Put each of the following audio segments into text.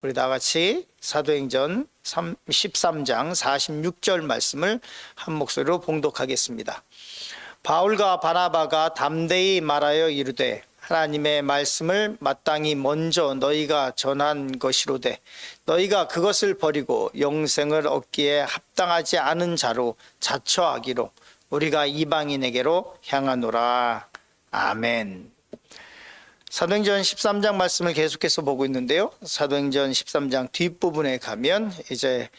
우리 다 같이 사도행전 13장 46절 말씀을 한 목소리로 봉독하겠습니다. 바울과 바나바가 담대히 말하여 이르되 하나님의 말씀을 마땅히 먼저 너희가 전한 것이로되 너희가 그것을 버리고 영생을 얻기에 합당하지 않은 자로 자처하기로 우리가 이방인에게로 향하노라. 아멘. 사도행전 13장 말씀을 계속해서 보고 있는데요. 사도행전 13장 뒷부분에 가면 이제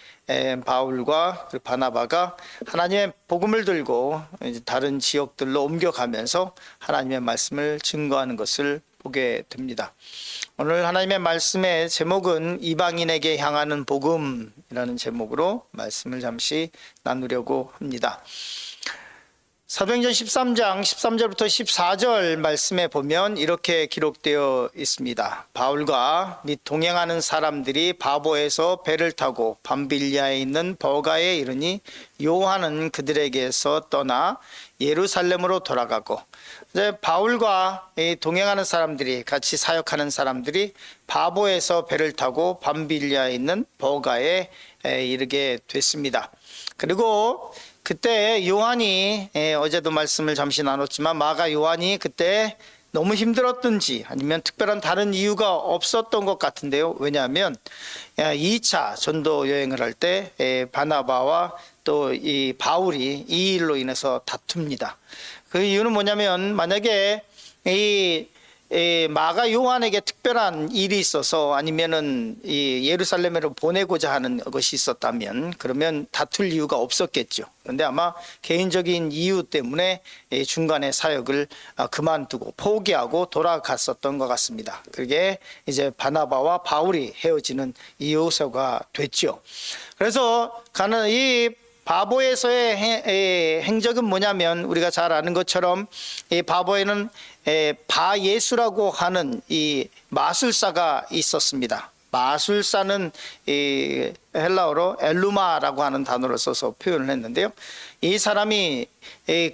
바울과 바나바가 하나님의 복음을 들고 이제 다른 지역들로 옮겨가면서 하나님의 말씀을 증거하는 것을 보게 됩니다. 오늘 하나님의 말씀의 제목은 이방인에게 향하는 복음이라는 제목으로 말씀을 잠시 나누려고 합니다. 사도행전 13장 13절부터 14절 말씀에 보면 이렇게 기록되어 있습니다. 바울과 및 동행하는 사람들이 바보에서 배를 타고 밤빌리아에 있는 버가에 이르니 요한은 그들에게서 떠나 예루살렘으로 돌아가고, 이제 바울과 동행하는 사람들이, 같이 사역하는 사람들이 바보에서 배를 타고 밤빌리아에 있는 버가에 이르게 됐습니다. 그리고 그때 요한이, 어제도 말씀을 잠시 나눴지만 마가 요한이 그때 너무 힘들었든지 아니면 특별한 다른 이유가 없었던 것 같은데요. 왜냐하면 2차 전도 여행을 할 때 바나바와 또 이 바울이 이 일로 인해서 다툽니다. 그 이유는 뭐냐면, 만약에 이 마가 요한에게 특별한 일이 있어서 아니면은 이 예루살렘으로 보내고자 하는 것이 있었다면 그러면 다툴 이유가 없었겠죠. 그런데 아마 개인적인 이유 때문에 중간에 사역을 그만두고 포기하고 돌아갔었던 것 같습니다. 그게 이제 바나바와 바울이 헤어지는 이유가 됐죠. 그래서 이 바보에서의 행적은 뭐냐면, 우리가 잘 아는 것처럼 이 바보에는 바예수라고 하는 이 마술사가 있었습니다. 마술사는 이 헬라어로 엘루마라고 하는 단어를 써서 표현을 했는데요. 이 사람이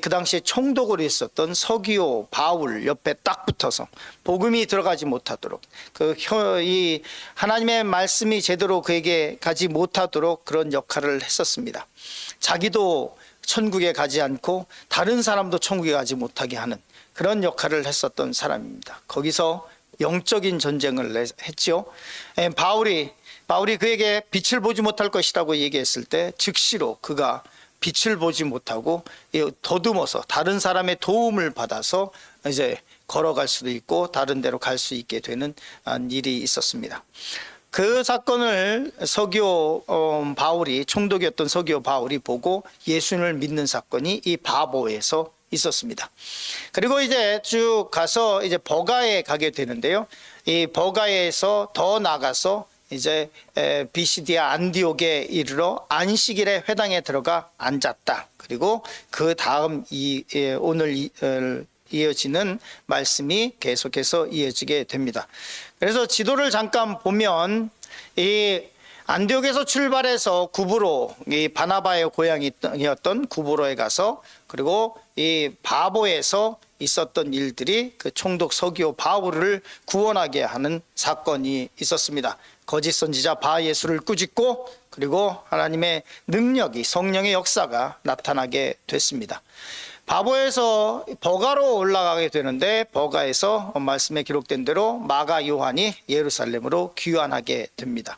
그 당시에 총독으로 있었던 서기오 바울 옆에 딱 붙어서 복음이 들어가지 못하도록, 이 하나님의 말씀이 제대로 그에게 가지 못하도록 그런 역할을 했었습니다. 자기도 천국에 가지 않고 다른 사람도 천국에 가지 못하게 하는 그런 역할을 했었던 사람입니다. 거기서 영적인 전쟁을 했죠. 바울이 그에게 빛을 보지 못할 것이라고 얘기했을 때 즉시로 그가 빛을 보지 못하고 더듬어서 다른 사람의 도움을 받아서 이제 걸어갈 수도 있고 다른 데로 갈 수 있게 되는 일이 있었습니다. 그 사건을 총독이었던 서기오 바울이 보고 예수님을 믿는 사건이 이 바보에서 있었습니다. 그리고 이제 쭉 가서 이제 버가에 가게 되는데요. 이 버가에서 더 나가서 이제 비시디아 안디옥에 이르러 안식일에 회당에 들어가 앉았다. 그리고 그 다음 오늘 이어지는 말씀이 계속해서 이어지게 됩니다. 그래서 지도를 잠깐 보면 이 안디옥에서 출발해서 구브로, 이 바나바의 고향이었던 구브로에 가서, 그리고 이 바보에서 있었던 일들이 그 총독 서기오 바울을 구원하게 하는 사건이 있었습니다. 거짓 선지자 바예수를 꾸짖고, 그리고 하나님의 능력이, 성령의 역사가 나타나게 됐습니다. 바보에서 버가로 올라가게 되는데, 버가에서 말씀에 기록된 대로 마가 요한이 예루살렘으로 귀환하게 됩니다.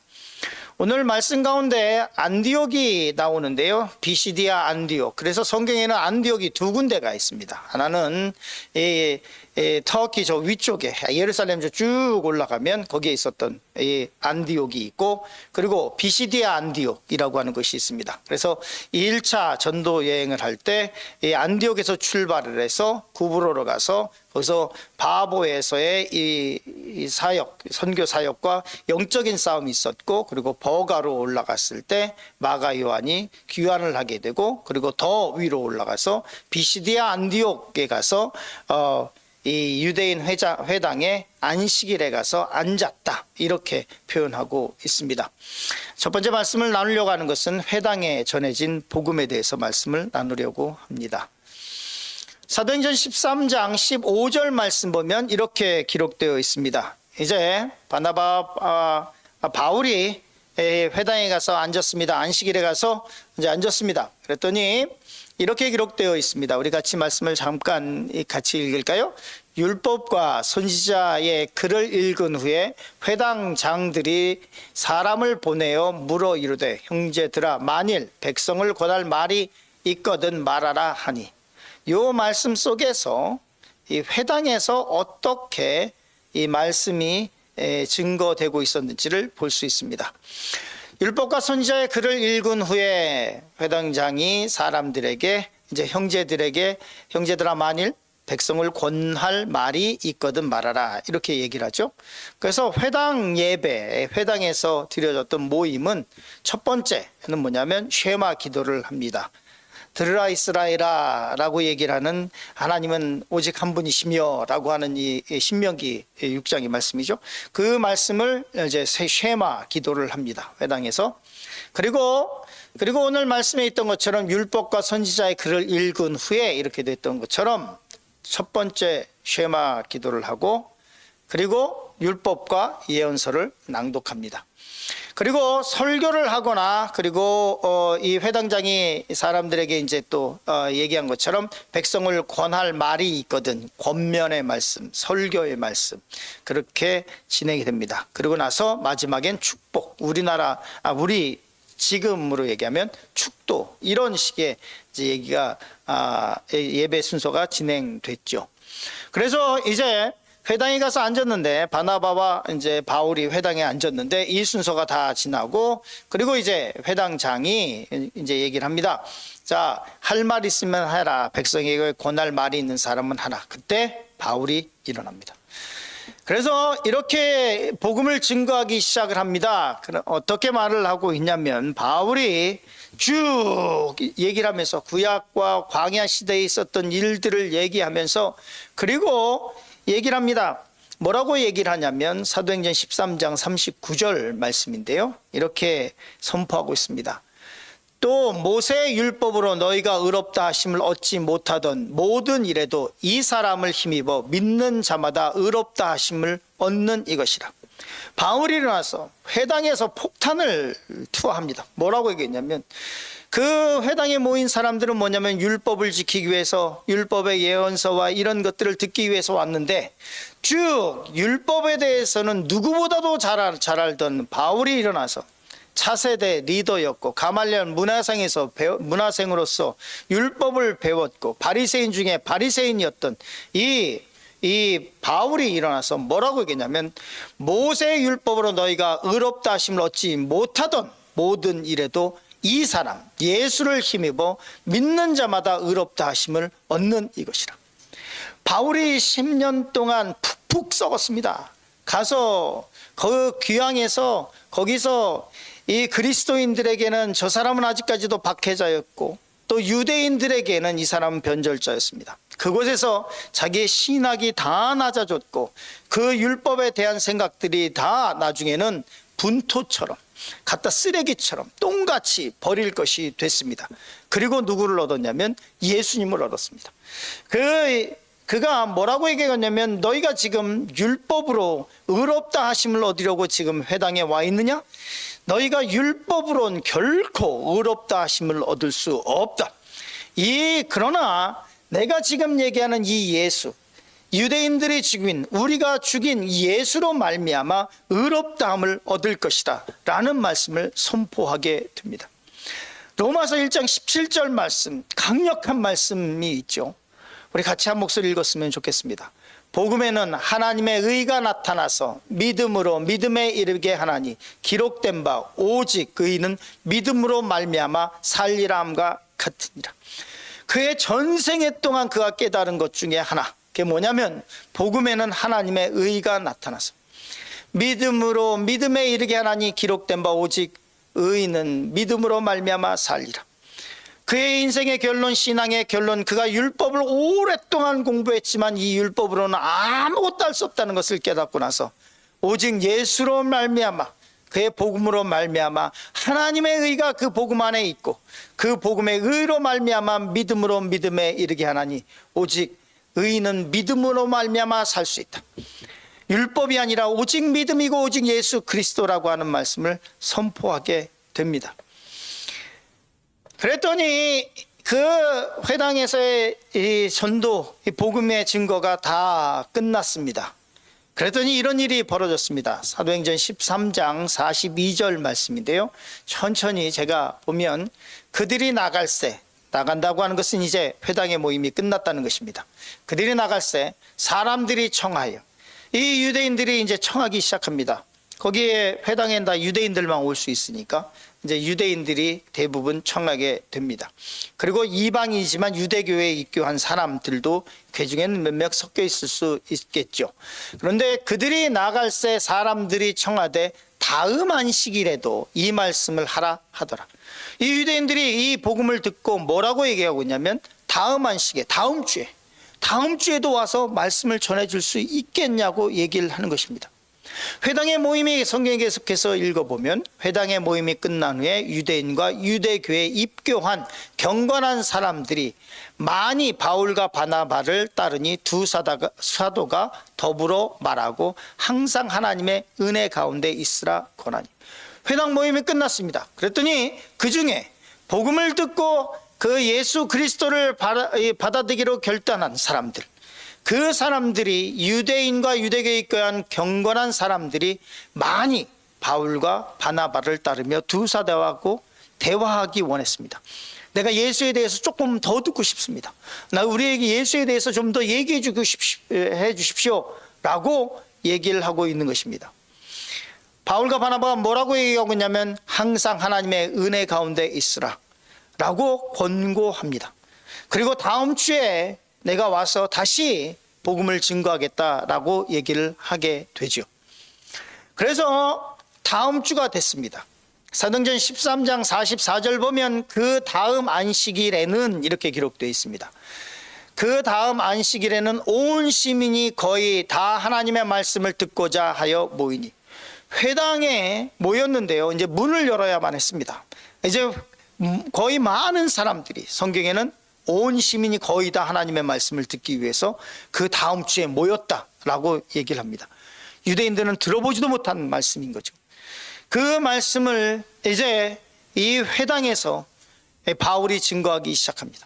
오늘 말씀 가운데 안디옥이 나오는데요. 비시디아 안디옥. 그래서 성경에는 안디옥이 두 군데가 있습니다. 하나는 터키 저 위쪽에 예루살렘 쭉 올라가면 거기에 있었던 이 안디옥이 있고, 그리고 비시디아 안디옥이라고 하는 것이 있습니다. 그래서 1차 전도 여행을 할 때 이 안디옥에서 출발을 해서 구브로로 가서 거기서 바보에서의 이 사역, 선교 사역과 영적인 싸움이 있었고, 그리고 버가로 올라갔을 때 마가 요한이 귀환을 하게 되고, 그리고 더 위로 올라가서 비시디아 안디옥에 가서 이 유대인 회당에 안식일에 가서 앉았다, 이렇게 표현하고 있습니다. 첫 번째 말씀을 나누려고 하는 것은 회당에 전해진 복음에 대해서 말씀을 나누려고 합니다. 사도행전 13장 15절 말씀 보면 이렇게 기록되어 있습니다. 이제 바나바 바울이 회당에 가서 앉았습니다. 안식일에 가서 이제 앉았습니다. 그랬더니 이렇게 기록되어 있습니다. 우리 같이 말씀을 잠깐 같이 읽을까요? 율법과 선지자의 글을 읽은 후에 회당장들이 사람을 보내어 물어 이르되 형제들아 만일 백성을 권할 말이 있거든 말하라 하니, 요 말씀 속에서 이 회당에서 어떻게 이 말씀이 증거되고 있었는지를 볼 수 있습니다. 율법과 선지자의 글을 읽은 후에 회당장이 사람들에게 이제 형제들아 만일 백성을 권할 말이 있거든 말하라 이렇게 얘기를 하죠. 그래서 회당 예배, 회당에서 드려졌던 모임은 첫 번째는 뭐냐면 쉐마 기도를 합니다. 들으라 이스라엘아 라고 얘기를 하는, 하나님은 오직 한 분이시며 라고 하는 이 신명기 6장의 말씀이죠. 그 말씀을 이제 쉐마 기도를 합니다, 회당에서. 그리고 오늘 말씀에 있던 것처럼 율법과 선지자의 글을 읽은 후에 이렇게 됐던 것처럼 첫 번째 쉐마 기도를 하고, 그리고 율법과 예언서를 낭독합니다. 그리고 설교를 하거나, 그리고 이 회당장이 사람들에게 이제 또 얘기한 것처럼 백성을 권할 말이 있거든, 권면의 말씀, 설교의 말씀, 그렇게 진행이 됩니다. 그리고 나서 마지막엔 축복, 우리 지금으로 얘기하면 축도, 이런 식의 이제 얘기가 예배 순서가 진행됐죠. 그래서 이제 회당에 가서 앉았는데, 바나바와 이제 바울이 회당에 앉았는데 이 순서가 다 지나고, 그리고 이제 회당장이 이제 얘기를 합니다. 자, 할 말 있으면 해라. 백성에게 권할 말이 있는 사람은 하라. 그때 바울이 일어납니다. 그래서 이렇게 복음을 증거하기 시작을 합니다. 어떻게 말을 하고 있냐면, 바울이 쭉 얘기를 하면서 구약과 광야 시대에 있었던 일들을 얘기하면서, 그리고 얘기를 합니다. 뭐라고 얘기를 하냐면 사도행전 13장 39절 말씀인데요, 이렇게 선포하고 있습니다. 또 모세의 율법으로 너희가 의롭다 하심을 얻지 못하던 모든 일에도 이 사람을 힘입어 믿는 자마다 의롭다 하심을 얻는 이것이라. 바울이 일어나서 회당에서 폭탄을 투하합니다. 뭐라고 얘기했냐면, 그 회당에 모인 사람들은 뭐냐면 율법을 지키기 위해서, 율법의 예언서와 이런 것들을 듣기 위해서 왔는데, 쭉 율법에 대해서는 누구보다도 잘 알던 바울이 일어나서 차세대 리더였고, 가말리엘 문화생으로서 율법을 배웠고, 바리새인 중에 바리새인이었던 이 바울이 일어나서 뭐라고 얘기했냐면, 모세의 율법으로 너희가 의롭다 하심을 얻지 못하던 모든 일에도 이 사람 예수를 힘입어 믿는 자마다 의롭다 하심을 얻는 이것이라. 바울이 10년 동안 푹푹 썩었습니다. 가서 그 귀향에서 거기서 이 그리스도인들에게는 저 사람은 아직까지도 박해자였고, 또 유대인들에게는 이 사람은 변절자였습니다. 그곳에서 자기의 신학이 다 낮아졌고, 그 율법에 대한 생각들이 다 나중에는 분토처럼, 갖다 쓰레기처럼 똥같이 버릴 것이 됐습니다. 그리고 누구를 얻었냐면 예수님을 얻었습니다. 그가 뭐라고 얘기했냐면, 너희가 지금 율법으로 의롭다 하심을 얻으려고 지금 회당에 와 있느냐? 너희가 율법으로는 결코 의롭다 하심을 얻을 수 없다. 그러나 내가 지금 얘기하는 이 예수, 유대인들이 죽인, 우리가 죽인 예수로 말미암아 의롭다함을 얻을 것이다 라는 말씀을 선포하게 됩니다. 로마서 1장 17절 말씀, 강력한 말씀이 있죠. 우리 같이 한 목소리 읽었으면 좋겠습니다. 복음에는 하나님의 의가 나타나서 믿음으로 믿음에 이르게 하나니, 기록된 바 오직 의인은 믿음으로 말미암아 살리라 함과 같으니라. 그의 전생애 동안 그가 깨달은 것 중에 하나, 그게 뭐냐면, 복음에는 하나님의 의가 나타나서 믿음으로 믿음에 이르게 하나니, 기록된 바 오직 의인은 믿음으로 말미암아 살리라. 그의 인생의 결론, 신앙의 결론, 그가 율법을 오랫동안 공부했지만 이 율법으로는 아무것도 할 수 없다는 것을 깨닫고 나서 오직 예수로 말미암아, 그의 복음으로 말미암아 하나님의 의가 그 복음 안에 있고, 그 복음의 의로 말미암아 믿음으로 믿음에 이르게 하나니, 오직 의인은 믿음으로 말미암아 살 수 있다. 율법이 아니라 오직 믿음이고 오직 예수 그리스도라고 하는 말씀을 선포하게 됩니다. 그랬더니 그 회당에서의 이 전도, 이 복음의 증거가 다 끝났습니다. 그랬더니 이런 일이 벌어졌습니다. 사도행전 13장 42절 말씀인데요. 천천히 제가 보면 그들이 나갈새, 나간다고 하는 것은 이제 회당의 모임이 끝났다는 것입니다. 그들이 나갈새 사람들이 청하여, 이 유대인들이 이제 청하기 시작합니다. 거기에 회당엔 다 유대인들만 올 수 있으니까 이제 유대인들이 대부분 청하게 됩니다. 그리고 이방이지만 유대교회에 입교한 사람들도 그 중에는 몇몇 섞여 있을 수 있겠죠. 그런데 그들이 나갈새 사람들이 청하되 다음 안식일에도 이 말씀을 하라 하더라. 이 유대인들이 이 복음을 듣고 뭐라고 얘기하고 있냐면 다음 안식에, 다음 주에도 와서 말씀을 전해줄 수 있겠냐고 얘기를 하는 것입니다. 회당의 모임이 성경에 계속해서 읽어보면 회당의 모임이 끝난 후에 유대인과 유대교회에 입교한 경건한 사람들이 많이 바울과 바나바를 따르니 두 사도가 더불어 말하고 항상 하나님의 은혜 가운데 있으라 권하니. 회당 모임이 끝났습니다. 그랬더니 그 중에 복음을 듣고 그 예수 그리스도를 받아들이기로 결단한 사람들, 그 사람들이 유대인과 유대교에 입교한 경건한 사람들이 많이 바울과 바나바를 따르며 두 사도하고 대화하기 원했습니다. 내가 예수에 대해서 조금 더 듣고 싶습니다. 나 우리에게 예수에 대해서 좀 더 얘기해 주십시오 라고 얘기를 하고 있는 것입니다. 바울과 바나바가 뭐라고 얘기하고 있냐면 항상 하나님의 은혜 가운데 있으라 라고 권고합니다. 그리고 다음 주에 내가 와서 다시 복음을 증거하겠다라고 얘기를 하게 되죠. 그래서 다음 주가 됐습니다. 사도행전 13장 44절 보면 그 다음 안식일에는 이렇게 기록되어 있습니다. 그 다음 안식일에는 온 시민이 거의 다 하나님의 말씀을 듣고자 하여 모이니. 회당에 모였는데요, 이제 문을 열어야만 했습니다. 이제 거의 많은 사람들이, 성경에는 온 시민이 거의 다 하나님의 말씀을 듣기 위해서 그 다음 주에 모였다라고 얘기를 합니다. 유대인들은 들어보지도 못한 말씀인 거죠. 그 말씀을 이제 이 회당에서 바울이 증거하기 시작합니다.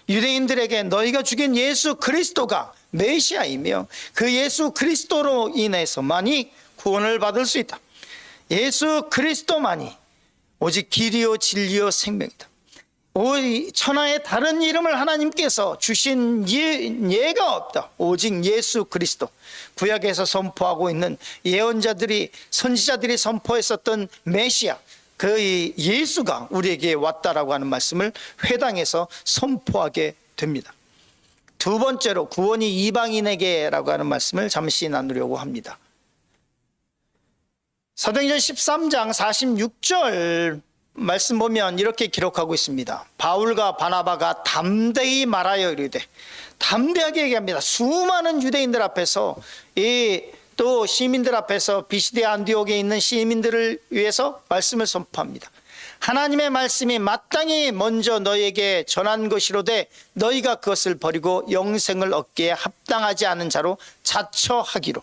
유대인들에게 너희가 죽인 예수 그리스도가 메시아이며 그 예수 그리스도로 인해서만이 구원을 받을 수 있다. 예수 그리스도만이 오직 길이요 진리요 생명이다. 천하의 다른 이름을 하나님께서 주신 예가 없다. 오직 예수 그리스도. 구약에서 선포하고 있는 예언자들이, 선지자들이 선포했었던 메시아, 그 예수가 우리에게 왔다라고 하는 말씀을 회당에서 선포하게 됩니다. 두 번째로 구원이 이방인에게라고 하는 말씀을 잠시 나누려고 합니다. 사도행전 13장 46절 말씀 보면 이렇게 기록하고 있습니다. 바울과 바나바가 담대히 말하여 이르되, 담대하게 얘기합니다. 수많은 유대인들 앞에서, 또 시민들 앞에서, 비시디 안디옥에 있는 시민들을 위해서 말씀을 선포합니다. 하나님의 말씀이 마땅히 먼저 너희에게 전한 것이로되 너희가 그것을 버리고 영생을 얻기에 합당하지 않은 자로 자처하기로.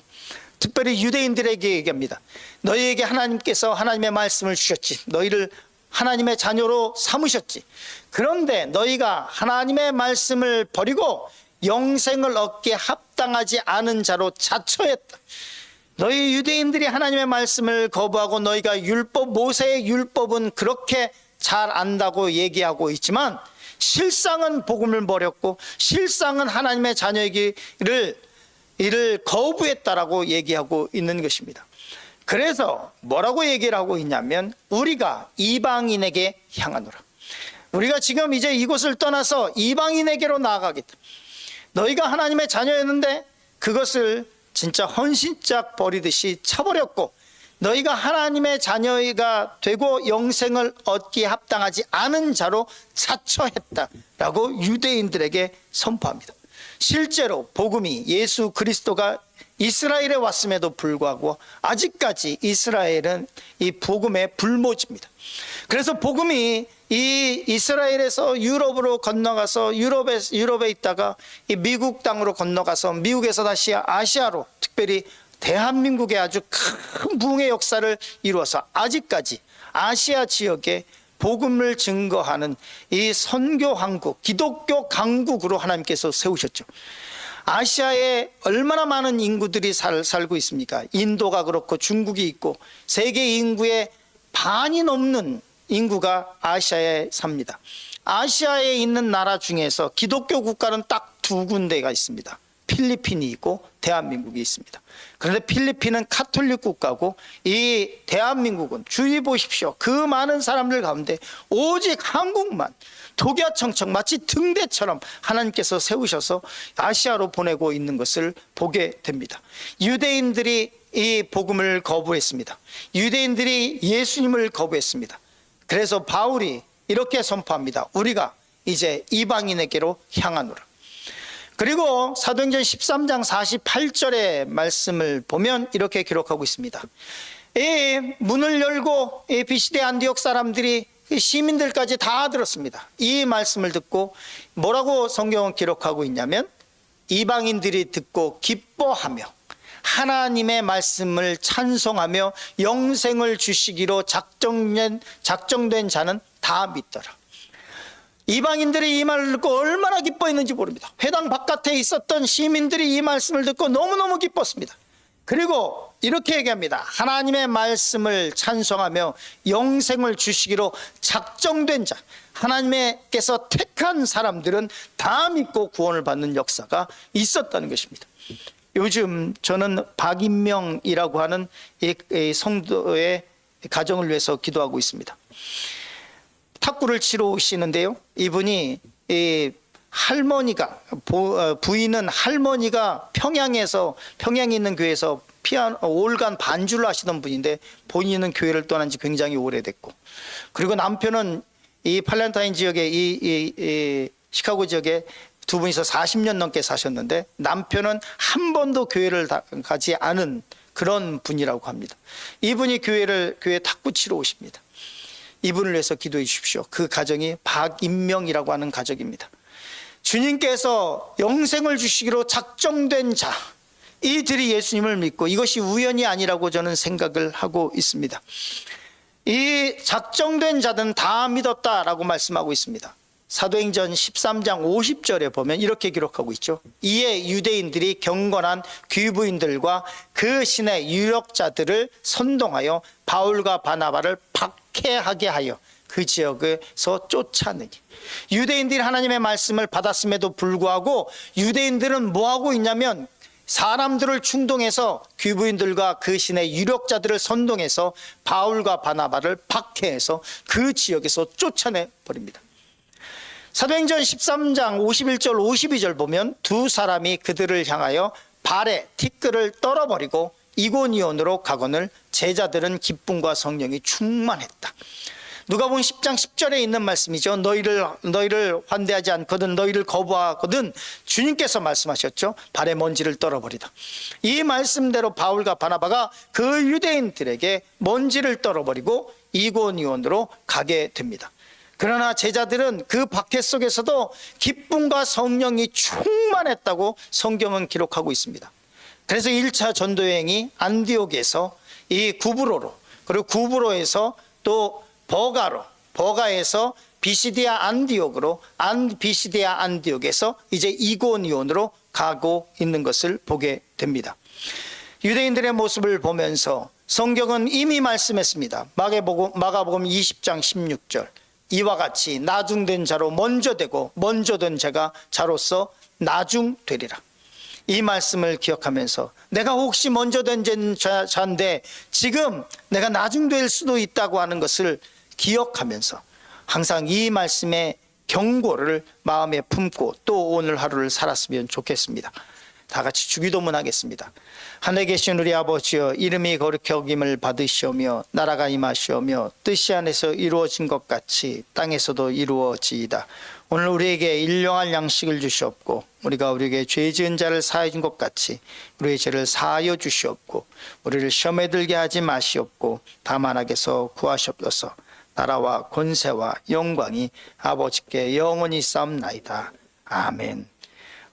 특별히 유대인들에게 얘기합니다. 너희에게 하나님께서 하나님의 말씀을 주셨지, 너희를 하나님의 자녀로 삼으셨지. 그런데 너희가 하나님의 말씀을 버리고 영생을 얻기에 합당하지 않은 자로 자처했다. 너희 유대인들이 하나님의 말씀을 거부하고 너희가 모세의 율법은 그렇게 잘 안다고 얘기하고 있지만 실상은 복음을 버렸고 실상은 하나님의 자녀이기를 거부했다라고 얘기하고 있는 것입니다. 그래서 뭐라고 얘기를 하고 있냐면 우리가 이방인에게 향하노라. 우리가 지금 이제 이곳을 떠나서 이방인에게로 나아가겠다. 너희가 하나님의 자녀였는데 그것을 진짜 헌신짝 버리듯이 쳐버렸고 너희가 하나님의 자녀가 되고 영생을 얻기에 합당하지 않은 자로 자처했다라고 유대인들에게 선포합니다. 실제로 복음이 예수 그리스도가 이스라엘에 왔음에도 불구하고 아직까지 이스라엘은 이 복음의 불모지입니다. 그래서 복음이 이 이스라엘에서 유럽으로 건너가서 유럽에 있다가 이 미국 땅으로 건너가서 미국에서 다시 아시아로, 특별히 대한민국에 아주 큰 부흥의 역사를 이루어서 아직까지 아시아 지역에 복음을 증거하는 이 선교 강국, 기독교 강국으로 하나님께서 세우셨죠. 아시아에 얼마나 많은 인구들이 살고 있습니까? 인도가 그렇고 중국이 있고 세계 인구의 반이 넘는 인구가 아시아에 삽니다. 아시아에 있는 나라 중에서 기독교 국가는 딱 두 군데가 있습니다. 필리핀이 있고 대한민국이 있습니다. 그런데 필리핀은 카톨릭 국가고 이 대한민국은 주의 보십시오. 그 많은 사람들 가운데 오직 한국만 독야청청 마치 등대처럼 하나님께서 세우셔서 아시아로 보내고 있는 것을 보게 됩니다. 유대인들이 이 복음을 거부했습니다. 유대인들이 예수님을 거부했습니다. 그래서 바울이 이렇게 선포합니다. 우리가 이제 이방인에게로 향하노라. 그리고 사도행전 13장 48절의 말씀을 보면 이렇게 기록하고 있습니다. 이 문을 열고 이 비시대 안디옥 사람들이 시민들까지 다 들었습니다. 이 말씀을 듣고 뭐라고 성경은 기록하고 있냐면 이방인들이 듣고 기뻐하며 하나님의 말씀을 찬송하며 영생을 주시기로 작정된 자는 다 믿더라. 이방인들이 이 말을 듣고 얼마나 기뻐했는지 모릅니다. 회당 바깥에 있었던 시민들이 이 말씀을 듣고 너무너무 기뻤습니다. 그리고 이렇게 얘기합니다. 하나님의 말씀을 찬송하며 영생을 주시기로 작정된 자, 하나님께서 택한 사람들은 다 믿고 구원을 받는 역사가 있었다는 것입니다. 요즘 저는 박인명이라고 하는 이 성도의 가정을 위해서 기도하고 있습니다. 탁구를 치러 오시는데요, 이분이 할머니가 부인은 할머니가 평양에 있는 교회에서 피아노 올간 반주를 하시던 분인데 본인은 교회를 떠난 지 굉장히 오래됐고, 그리고 남편은 이 팔렌타인 지역에 이 시카고 지역에 두 분이서 40년 넘게 사셨는데 남편은 한 번도 교회를 가지 않은 그런 분이라고 합니다. 이분이 교회 탁구 치러 오십니다. 이분을 위해서 기도해 주십시오. 그 가정이 박인명이라고 하는 가족입니다. 주님께서 영생을 주시기로 작정된 자, 이들이 예수님을 믿고 이것이 우연이 아니라고 저는 생각을 하고 있습니다. 이 작정된 자들은 다 믿었다라고 말씀하고 있습니다. 사도행전 13장 50절에 보면 이렇게 기록하고 있죠. 이에 유대인들이 경건한 귀부인들과 그 신의 유력자들을 선동하여 바울과 바나바를 박해하게 하여 그 지역에서 쫓아내니. 유대인들이 하나님의 말씀을 받았음에도 불구하고 유대인들은 뭐하고 있냐면 사람들을 충동해서 귀부인들과 그 신의 유력자들을 선동해서 바울과 바나바를 박해해서 그 지역에서 쫓아내 버립니다. 사도행전 13장 51절 52절 보면 두 사람이 그들을 향하여 발에 티끌을 떨어버리고 이고니온으로 가거늘 제자들은 기쁨과 성령이 충만했다. 누가복음 10장 10절에 있는 말씀이죠. 너희를 환대하지 않거든, 너희를 거부하거든 주님께서 말씀하셨죠. 발에 먼지를 떨어버리다. 이 말씀대로 바울과 바나바가 그 유대인들에게 먼지를 떨어버리고 이고니온으로 가게 됩니다. 그러나 제자들은 그 박해 속에서도 기쁨과 성령이 충만했다고 성경은 기록하고 있습니다. 그래서 1차 전도여행이 안디옥에서 이 구브로로, 그리고 구브로에서 또 버가에서 비시디아 안디옥으로, 비시디아 안디옥에서 이제 이고니온으로 가고 있는 것을 보게 됩니다. 유대인들의 모습을 보면서 성경은 이미 말씀했습니다. 마가복음 20장 16절. 이와 같이 나중된 자로 먼저 되고 먼저 된 자가 자로서 나중되리라. 이 말씀을 기억하면서 내가 혹시 먼저 된 자인데 지금 내가 나중될 수도 있다고 하는 것을 기억하면서 항상 이 말씀의 경고를 마음에 품고 또 오늘 하루를 살았으면 좋겠습니다. 다 같이 주기도문 하겠습니다. 하늘에 계신 우리 아버지여, 이름이 거룩히 여김을 받으시오며 나라가 임하시오며 뜻이 안에서 이루어진 것 같이 땅에서도 이루어지이다. 오늘 우리에게 일용할 양식을 주시옵고 우리가 우리에게 죄 지은 자를 사하여 준 것 같이 우리의 죄를 사하여 주시옵고 우리를 시험에 들게 하지 마시옵고 다만 악에서 구하시옵소서. 나라와 권세와 영광이 아버지께 영원히 싸움나이다. 아멘.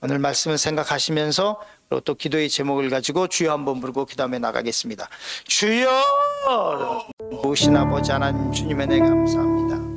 오늘 말씀을 생각하시면서 그리고 또 기도의 제목을 가지고 주여 한번 부르고 그 다음에 나가겠습니다. 주여! 오신 아버지 하나님 주님의 은혜 감사합니다.